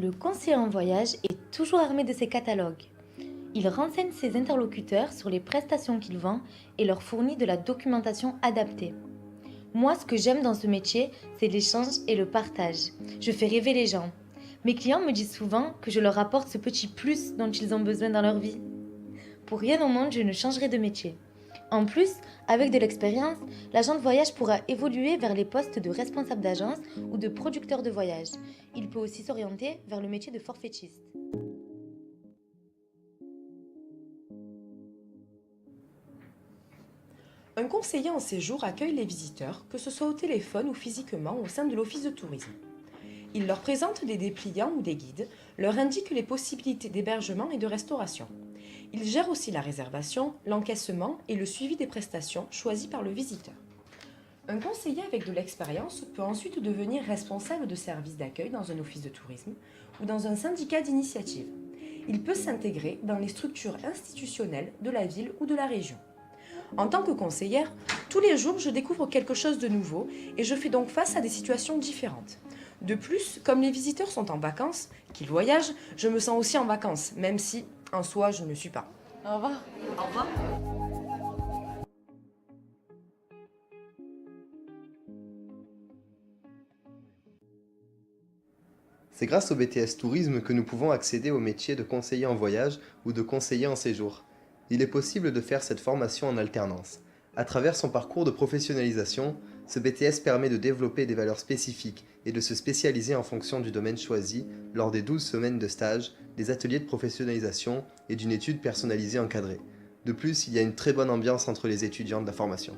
Le conseiller en voyage est toujours armé de ses catalogues. Il renseigne ses interlocuteurs sur les prestations qu'il vend et leur fournit de la documentation adaptée. Moi, ce que j'aime dans ce métier, c'est l'échange et le partage. Je fais rêver les gens. Mes clients me disent souvent que je leur apporte ce petit plus dont ils ont besoin dans leur vie. Pour rien au monde, je ne changerai de métier. En plus, avec de l'expérience, l'agent de voyage pourra évoluer vers les postes de responsable d'agence ou de producteur de voyage. Il peut aussi s'orienter vers le métier de forfaitiste. Un conseiller en séjour accueille les visiteurs, que ce soit au téléphone ou physiquement au sein de l'office de tourisme. Il leur présente des dépliants ou des guides, leur indique les possibilités d'hébergement et de restauration. Il gère aussi la réservation, l'encaissement et le suivi des prestations choisies par le visiteur. Un conseiller avec de l'expérience peut ensuite devenir responsable de service d'accueil dans un office de tourisme ou dans un syndicat d'initiative. Il peut s'intégrer dans les structures institutionnelles de la ville ou de la région. En tant que conseillère, tous les jours je découvre quelque chose de nouveau et je fais donc face à des situations différentes. De plus, comme les visiteurs sont en vacances, qu'ils voyagent, je me sens aussi en vacances, même si, en soi, je ne le suis pas. Au revoir. Au revoir. C'est grâce au BTS Tourisme que nous pouvons accéder au métier de conseiller en voyage ou de conseiller en séjour. Il est possible de faire cette formation en alternance. À travers son parcours de professionnalisation, ce BTS permet de développer des valeurs spécifiques et de se spécialiser en fonction du domaine choisi lors des 12 semaines de stage, des ateliers de professionnalisation et d'une étude personnalisée encadrée. De plus, il y a une très bonne ambiance entre les étudiants de la formation.